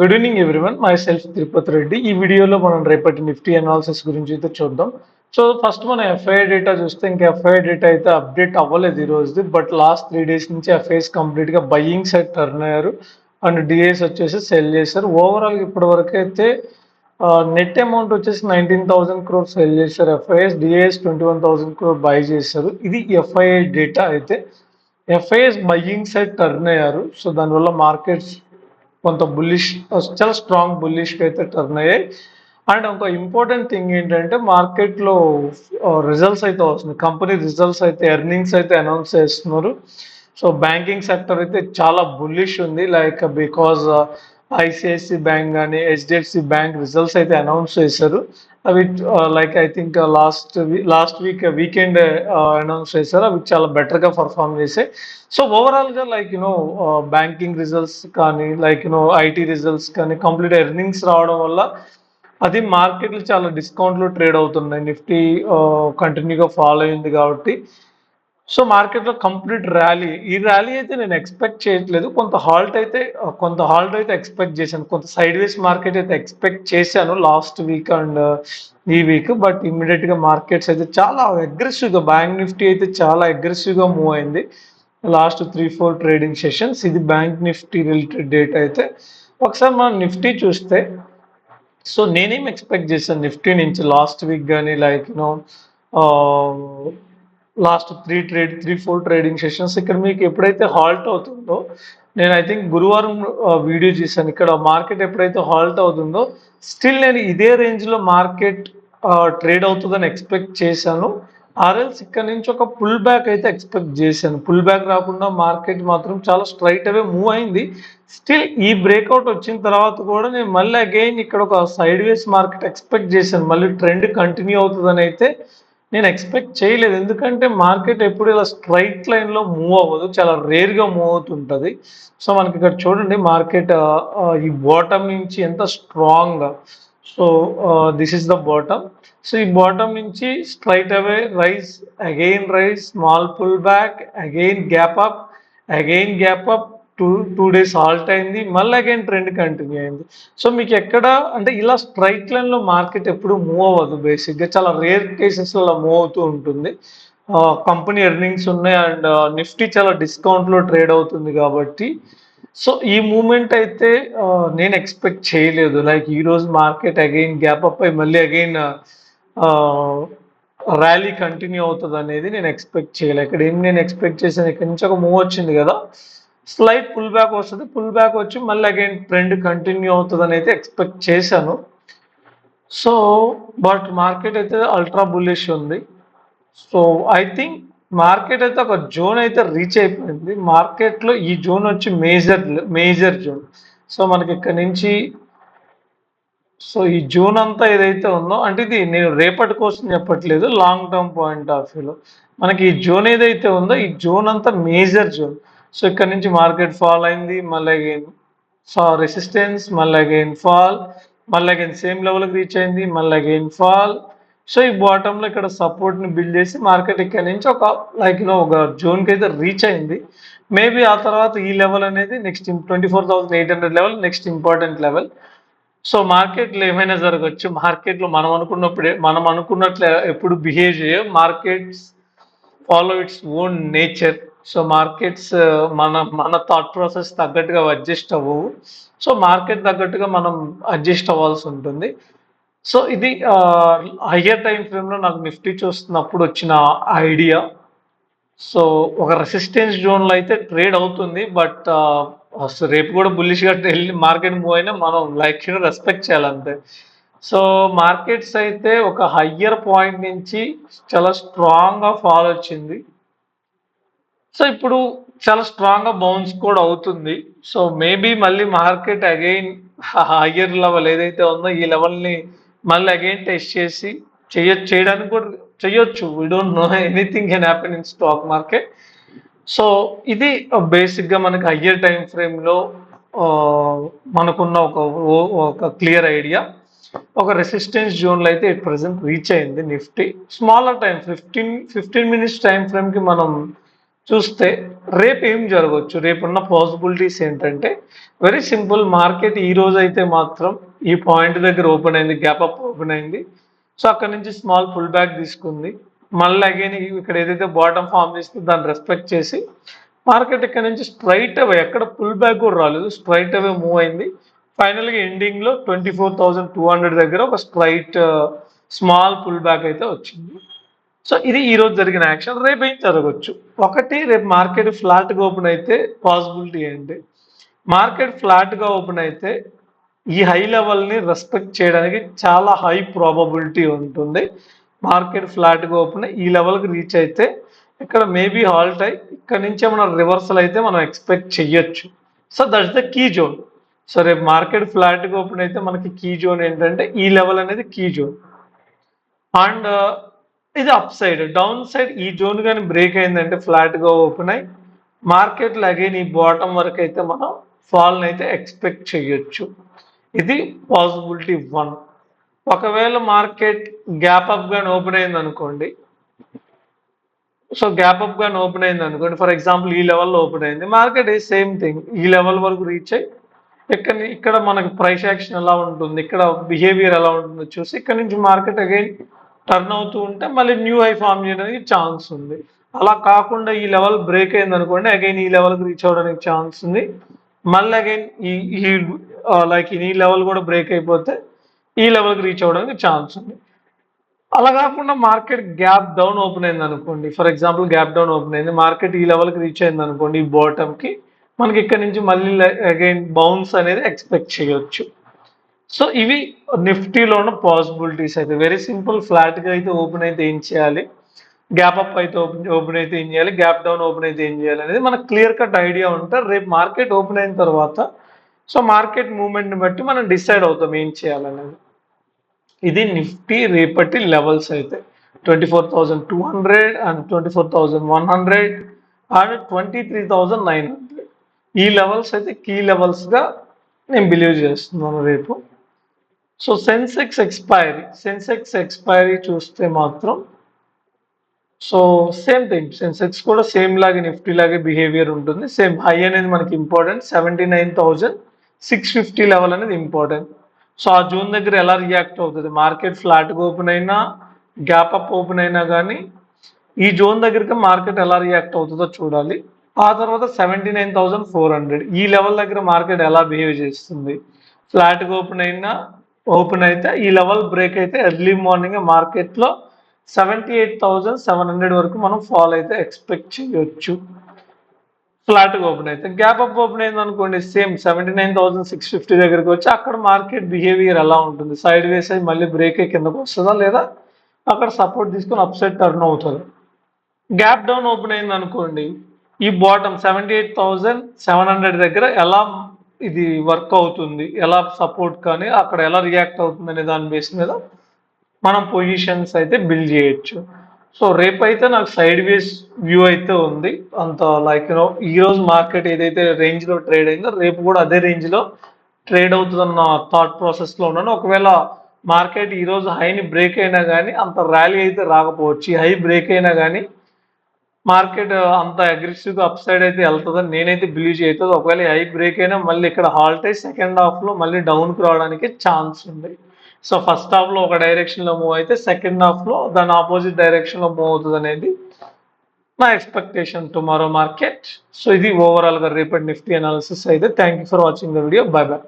Good evening everyone. My self Tirupati Reddy. ఈ వీడియోలో మనం రేపటి నిఫ్టీ అనాలిసిస్ గురించి అయితే చూద్దాం. సో ఫస్ట్ మనం ఎఫ్ఐఐ డేటా చూస్తే ఇంకా ఎఫ్ఐఐ డేటా అయితే అప్డేట్ అవ్వలేదు ఈ రోజుది. బట్ లాస్ట్ 3 డేస్ నుంచి ఎఫ్ఐఎస్ కంప్లీట్గా బయ్యింగ్ సైడ్ టర్న్ అయ్యారు అండ్ డిఐస్ వచ్చేసి సెల్ చేశారు. ఓవరాల్ ఇప్పటి వరకు అయితే నెట్ అమౌంట్ వచ్చేసి 19,000 క్రోర్ సెల్ చేశారు ఎఫ్ఐఎస్. డిఐఎస్ 21,000 క్రోర్ బై చేశారు. ఇది ఎఫ్ఐఐ డేటా అయితే. ఎఫ్ఐఎస్ బయ్యింగ్ సైడ్ టర్న్ అయ్యారు. సో దానివల్ల మార్కెట్స్ కొంత బుల్లిష్, చాలా స్ట్రాంగ్ బుల్లిష్గా అయితే టర్న్ అయ్యాయి. అండ్ ఒక ఇంపార్టెంట్ థింగ్ ఏంటంటే మార్కెట్లో రిజల్ట్స్ అయితే వస్తుంది. కంపెనీ రిజల్ట్స్ అయితే ఎర్నింగ్స్ అయితే అనౌన్స్ చేస్తున్నారు. సో బ్యాంకింగ్ సెక్టర్ అయితే చాలా బుల్లిష్ ఉంది. లైక్ బికాజ్ ఐసిఐసి బ్యాంక్ కానీ హెచ్డిఎఫ్సి బ్యాంక్ రిజల్ట్స్ అయితే అనౌన్స్ చేశారు. అవి like I think last weekend announce చేశారు. అవి చాలా బెటర్గా పర్ఫామ్ చేసాయి. సో ఓవరాల్గా బ్యాంకింగ్ రిజల్ట్స్ కానీ ఐటీ రిజల్ట్స్ కానీ కంప్లీట్ ఎర్నింగ్స్ రావడం వల్ల అది మార్కెట్లు చాలా డిస్కౌంట్లో ట్రేడ్ అవుతున్నాయి. నిఫ్టీ కంటిన్యూగా ఫాలో అయింది కాబట్టి సో మార్కెట్లో కంప్లీట్ ర్యాలీ. ఈ ర్యాలీ అయితే నేను ఎక్స్పెక్ట్ చేయట్లేదు. కొంత హాల్ట్ అయితే ఎక్స్పెక్ట్ చేశాను. కొంత సైడ్ వేస్ మార్కెట్ అయితే ఎక్స్పెక్ట్ చేశాను లాస్ట్ వీక్ అండ్ ఈ వీక్. బట్ ఇమ్మీడియట్గా మార్కెట్స్ అయితే చాలా అగ్రెసివ్గా, బ్యాంక్ నిఫ్టీ అయితే చాలా అగ్రెసివ్గా మూవ్ అయింది లాస్ట్ 3-4 ట్రేడింగ్ సెషన్స్. ఇది బ్యాంక్ నిఫ్టీ రిలేటెడ్ డేటా అయితే. ఒకసారి మనం నిఫ్టీ చూస్తే సో నేనేం ఎక్స్పెక్ట్ చేశాను నిఫ్టీ నుంచి లాస్ట్ వీక్ కానీ లాస్ట్ 3-4 ట్రేడింగ్ సెషన్స్. ఇక్కడ మీకు ఎప్పుడైతే హాల్ట్ అవుతుందో, నేను ఐ థింక్ గురువారం వీడియో చేశాను. ఇక్కడ మార్కెట్ ఎప్పుడైతే హాల్ట్ అవుతుందో స్టిల్ నేను ఇదే రేంజ్లో మార్కెట్ ట్రేడ్ అవుతుందని ఎక్స్పెక్ట్ చేశాను. ఆర్ఎల్స్ ఇక్కడ నుంచి ఒక పుల్ బ్యాక్ అయితే ఎక్స్పెక్ట్ చేశాను. పుల్ బ్యాక్ రాకుండా మార్కెట్ మాత్రం చాలా స్ట్రైట్ అవే మూవ్ అయింది. స్టిల్ ఈ బ్రేక్అవుట్ వచ్చిన తర్వాత కూడా నేను మళ్ళీ అగైన్ ఇక్కడ ఒక సైడ్ వేస్ మార్కెట్ ఎక్స్పెక్ట్ చేశాను. మళ్ళీ ట్రెండ్ కంటిన్యూ అవుతుందని అయితే నేను ఎక్స్పెక్ట్ చేయలేదు. ఎందుకంటే మార్కెట్ ఎప్పుడు ఇలా స్ట్రైట్ లైన్లో మూవ్ అవ్వదు, చాలా రేర్గా మూవ్ అవుతుంటుంది. సో మనకి ఇక్కడ చూడండి మార్కెట్ ఈ బాటమ్ నుంచి ఎంత strong. So this is the bottom. So ఈ బాటమ్ నుంచి straight away rise, small pull back, again gap up, two days halt అయింది, మళ్ళీ అగైన్ ట్రెండ్ కంటిన్యూ అయింది. సో మీకు ఎక్కడ అంటే ఇలా స్ట్రైట్ లైన్లో మార్కెట్ ఎప్పుడు మూవ్ అవ్వదు. బేసిక్గా చాలా రేర్ కేసెస్లో మూవ్ అవుతూ ఉంటుంది. కంపెనీ ఎర్నింగ్స్ ఉన్నాయి అండ్ నిఫ్టీ చాలా డిస్కౌంట్లో ట్రేడ్ అవుతుంది కాబట్టి సో ఈ మూమెంట్ అయితే నేను ఎక్స్పెక్ట్ చేయలేదు. లైక్ ఈరోజు మార్కెట్ అగైన్ గ్యాప్ అప్ అయి మళ్ళీ అగైన్ ర్యాలీ కంటిన్యూ అవుతుంది అనేది నేను ఎక్స్పెక్ట్ చేయలేదు. ఇక్కడ ఏం నేను ఎక్స్పెక్ట్ చేశాను, ఇక్కడ నుంచి ఒక మూవ్ వచ్చింది కదా, స్లైట్ పుల్ బ్యాక్ వస్తుంది, పుల్ బ్యాక్ వచ్చి మళ్ళీ అగైన్ ట్రెండ్ కంటిన్యూ అవుతుంది అని అయితే ఎక్స్పెక్ట్ చేశాను. సో బట్ మార్కెట్ అయితే అల్ట్రా బుల్లిష్ ఉంది. సో ఐ థింక్ మార్కెట్ అయితే ఒక జోన్ అయితే రీచ్ అయిపోయింది. మార్కెట్లో ఈ జోన్ వచ్చి మేజర్ జోన్. సో మనకి ఇక్కడ నుంచి సో ఈ జోన్ అంతా ఏదైతే ఉందో, అంటే ఇది నేను రేపటి కోసం చెప్పట్లేదు, లాంగ్ టర్మ్ పాయింట్ ఆఫ్ వ్యూలో మనకి ఈ జోన్ ఏదైతే ఉందో ఈ జోన్ అంతా మేజర్ జోన్. సో ఇక్కడ నుంచి మార్కెట్ ఫాల్ అయింది, మళ్ళీ అగైన్ రెసిస్టెన్స్, మళ్ళీ అగైన్ ఫాల్, మళ్ళీ అగైన్ సేమ్ లెవెల్కి రీచ్ అయింది, మళ్ళీ అగైన్ ఫాల్. సో ఈ బాటంలో ఇక్కడ సపోర్ట్ని బిల్డ్ చేసి మార్కెట్ ఇక్కడ నుంచి ఒక జోన్కి అయితే రీచ్ అయింది. మేబీ ఆ తర్వాత ఈ లెవెల్ అనేది next 24,800 level next important level. So మార్కెట్లో ఏమైనా జరగచ్చు. మార్కెట్లో మనం అనుకున్నట్లు ఎప్పుడు బిహేవ్ చేయవు. Markets follow its own nature. So markets మన థాట్ ప్రాసెస్ తగ్గట్టుగా అడ్జస్ట్ అవ్వవు. సో మార్కెట్ తగ్గట్టుగా మనం అడ్జస్ట్ అవ్వాల్సి ఉంటుంది. సో ఇది హయ్యర్ టైం ఫ్రేమ్లో నాకు నిఫ్టీ చూస్తున్నప్పుడు వచ్చిన ఐడియా. సో ఒక రెసిస్టెన్స్ జోన్లో అయితే ట్రేడ్ అవుతుంది. బట్ రేపు కూడా బుల్లిష్గా వెళ్ళి మార్కెట్ మూవ్ అయినా మనం రెస్పెక్ట్ చేయాలంతే. సో మార్కెట్స్ అయితే ఒక హయ్యర్ పాయింట్ నుంచి చాలా స్ట్రాంగ్గా ఫాల్ వచ్చింది. సో ఇప్పుడు చాలా స్ట్రాంగ్గా బౌన్స్ కూడా అవుతుంది. సో మేబీ మళ్ళీ మార్కెట్ అగైన్ హయ్యర్ లెవెల్ ఏదైతే ఉందో ఈ లెవెల్ని మళ్ళీ అగైన్ టెస్ట్ చేసి చేయడానికి కూడా చేయొచ్చు. We don't know, anything can happen in stock market. So ఇది బేసిక్గా మనకి హయ్యర్ టైం ఫ్రేమ్లో మనకున్న ఒక క్లియర్ ఐడియా. ఒక రెసిస్టెన్స్ జోన్లో అయితే ఇట్ ప్రజెంట్ రీచ్ అయింది Nifty. Smaller time 15 minutes time ఫ్రేమ్కి మనం చూస్తే రేపు ఏం జరగవచ్చు, రేపున్న పాసిబిలిటీస్ ఏంటంటే వెరీ సింపుల్. మార్కెట్ ఈ రోజు అయితే మాత్రం ఈ పాయింట్ దగ్గర ఓపెన్ అయింది, గ్యాప్ అప్ ఓపెన్ అయింది. సో అక్కడ నుంచి స్మాల్ పుల్ బ్యాక్ తీసుకుంది. మళ్ళీ అగైన్ ఇక్కడ ఏదైతే బాటమ్ ఫామ్ చేస్తుందో దాన్ని రెస్పెక్ట్ చేసి మార్కెట్ ఇక్కడ నుంచి స్ట్రైట్ అవే, ఎక్కడ పుల్ బ్యాక్ కూడా రాలేదు, స్ట్రైట్ అవే మూవ్ అయింది. ఫైనల్గా ఎండింగ్లో 24,200 దగ్గర ఒక స్ట్రైట్ స్మాల్ పుల్ బ్యాక్ అయితే వచ్చింది. సో ఇది ఈ రోజు జరిగిన యాక్షన్. రేపు ఏం జరగవచ్చు, ఒకటి రేపు మార్కెట్ ఫ్లాట్గా ఓపెన్ అయితే పాసిబిలిటీ ఏంటి, మార్కెట్ ఫ్లాట్గా ఓపెన్ అయితే ఈ హై లెవెల్ని రెస్పెక్ట్ చేయడానికి చాలా హై ప్రాబబిలిటీ ఉంటుంది. మార్కెట్ ఫ్లాట్గా ఓపెన్ ఈ లెవెల్కి రీచ్ అయితే ఇక్కడ మేబీ హాల్ట్ అయి ఇక్కడ నుంచి ఏమైనా రివర్సల్ అయితే మనం ఎక్స్పెక్ట్ చెయ్యొచ్చు. So that's the key zone. సో రేపు మార్కెట్ ఫ్లాట్గా ఓపెన్ అయితే మనకి కీ జోన్ ఏంటంటే ఈ లెవెల్ అనేది కీ జోన్. అండ్ ఇది అప్ సైడ్. డౌన్ సైడ్ ఈ జోన్ కానీ బ్రేక్ అయిందంటే ఫ్లాట్గా ఓపెన్ అయ్యి మార్కెట్లో అగైన్ ఈ బాటమ్ వరకు అయితే మనం ఫాల్ని అయితే ఎక్స్పెక్ట్ చేయొచ్చు. ఇది పాసిబిలిటీ 1. ఒకవేళ మార్కెట్ గ్యాప్ అప్ కానీ ఓపెన్ అయింది అనుకోండి, సో గ్యాప్ అప్ కానీ ఓపెన్ అయింది అనుకోండి, ఫర్ ఎగ్జాంపుల్ ఈ లెవెల్లో ఓపెన్ అయింది, మార్కెట్ ఈ సేమ్ థింగ్ ఈ లెవెల్ వరకు రీచ్ అయ్యి ఇక్కడ మనకి ప్రైస్ యాక్షన్ ఎలా ఉంటుంది, ఇక్కడ బిహేవియర్ ఎలా ఉంటుందో చూసి ఇక్కడ నుంచి మార్కెట్ అగైన్ టర్న్ అవుతూ ఉంటే మళ్ళీ న్యూ హై ఫామ్ చేయడానికి ఛాన్స్ ఉంది. అలా కాకుండా ఈ లెవెల్ బ్రేక్ అయింది అనుకోండి, అగైన్ ఈ లెవెల్కి రీచ్ అవ్వడానికి ఛాన్స్ ఉంది. మళ్ళీ అగైన్ ఈ లైక్ ఈ లెవెల్ కూడా బ్రేక్ అయిపోతే ఈ లెవెల్కి రీచ్ అవ్వడానికి ఛాన్స్ ఉంది. అలా కాకుండా మార్కెట్ గ్యాప్ డౌన్ ఓపెన్ అయింది అనుకోండి, for example gap down open అయింది, మార్కెట్ ఈ లెవెల్కి రీచ్ అయింది అనుకోండి, ఈ బాటమ్కి మనకి ఇక్కడ నుంచి మళ్ళీ అగైన్ బౌన్స్ అనేది ఎక్స్పెక్ట్ చేయొచ్చు. సో ఇవి నిఫ్టీలో ఉన్న పాసిబిలిటీస్. అయితే వెరీ సింపుల్. ఫ్లాట్గా అయితే ఓపెన్ అయితే ఏం చేయాలి, గ్యాప్ అప్ అయితే ఓపెన్ అయితే ఏం చేయాలి, గ్యాప్ డౌన్ ఓపెన్ అయితే ఏం చేయాలి అనేది మనకు క్లియర్ కట్ ఐడియా ఉంటే రేపు మార్కెట్ ఓపెన్ అయిన తర్వాత సో మార్కెట్ మూవ్మెంట్ని బట్టి మనం డిసైడ్ అవుతాం ఏం చేయాలనేది. ఇది నిఫ్టీ రేపటి లెవెల్స్ అయితే 24,200 అండ్ 24,100 అండ్ 23,900. ఈ లెవెల్స్ అయితే కీ లెవెల్స్గా నేను బిలీవ్ చేస్తున్నాను రేపు. సో సెన్సెక్స్ ఎక్స్పైరీ చూస్తే మాత్రం సో సేమ్ థింగ్, సెన్సెక్స్ కూడా సేమ్ లాగే నిఫ్టీ లాగే బిహేవియర్ ఉంటుంది. సేమ్ హై అనేది మనకి ఇంపార్టెంట్, 79,650 లెవెల్ అనేది ఇంపార్టెంట్. సో ఆ జోన్ దగ్గర ఎలా రియాక్ట్ అవుతుంది, మార్కెట్ ఫ్లాట్గా ఓపెన్ అయినా గ్యాప్ అప్ ఓపెన్ అయినా కానీ ఈ జోన్ దగ్గరికి మార్కెట్ ఎలా రియాక్ట్ అవుతుందో చూడాలి. ఆ తర్వాత 79,400 ఈ లెవెల్ దగ్గర మార్కెట్ ఎలా బిహేవ్ చేస్తుంది, ఫ్లాట్గా ఓపెన్ అయితే ఈ లెవెల్ బ్రేక్ అయితే ఎర్లీ మార్నింగ్ మార్కెట్లో 78,700 వరకు మనం ఫాల్ అయితే ఎక్స్పెక్ట్ చేయొచ్చు ఫ్లాట్గా ఓపెన్ అయితే. గ్యాప్ అప్ ఓపెన్ అయింది అనుకోండి, సేమ్ 79,650 దగ్గరికి వచ్చి అక్కడ మార్కెట్ బిహేవియర్ ఎలా ఉంటుంది, సైడ్ వేస్ అయి మళ్ళీ బ్రేక్ అయ్యి కిందకు వస్తుందా లేదా అక్కడ సపోర్ట్ తీసుకొని అప్ సైడ్ టర్న్ అవుతుంది. గ్యాప్ డౌన్ ఓపెన్ అయింది అనుకోండి, ఈ బాటమ్ 78,700 దగ్గర ఎలా ఇది వర్క్ అవుతుంది, ఎలా సపోర్ట్ కానీ అక్కడ ఎలా రియాక్ట్ అవుతుంది అనే దాని బేస్ మీద మనం పొజిషన్స్ అయితే బిల్డ్ చేయొచ్చు. సో రేపైతే నాకు సైడ్ వేస్ వ్యూ అయితే ఉంది. అంత లైక్ ఈ రోజు మార్కెట్ ఏదైతే రేంజ్లో ట్రేడ్ అయిందో రేపు కూడా అదే రేంజ్లో ట్రేడ్ అవుతుందన్న థాట్ ప్రాసెస్లో ఉన్నాను. ఒకవేళ మార్కెట్ ఈరోజు హైని బ్రేక్ అయినా కానీ అంత ర్యాలీ అయితే రాకపోవచ్చు. ఈ హై బ్రేక్ అయినా కానీ మార్కెట్ అంత అగ్రెసివ్గా అప్ సైడ్ అయితే వెళ్తుందని నేనైతే బిలీవ్ చేయలేదు. ఒకవేళ హై బ్రేక్ అయినా మళ్ళీ ఇక్కడ హాల్ట్ అయ్యి సెకండ్ హాఫ్లో మళ్ళీ డౌన్కి రావడానికి ఛాన్స్ ఉంది. సో ఫస్ట్ హాఫ్లో ఒక డైరెక్షన్లో మూవ్ అయితే సెకండ్ హాఫ్లో దాని ఆపోజిట్ డైరెక్షన్లో మూవ్ అవుతుంది అనేది నా ఎక్స్పెక్టేషన్ టుమారో మార్కెట్. సో ఇది ఓవరాల్గా రేపటి నిఫ్టీ అనాలిసిస్ అయితే. Thank you for watching the video. By by.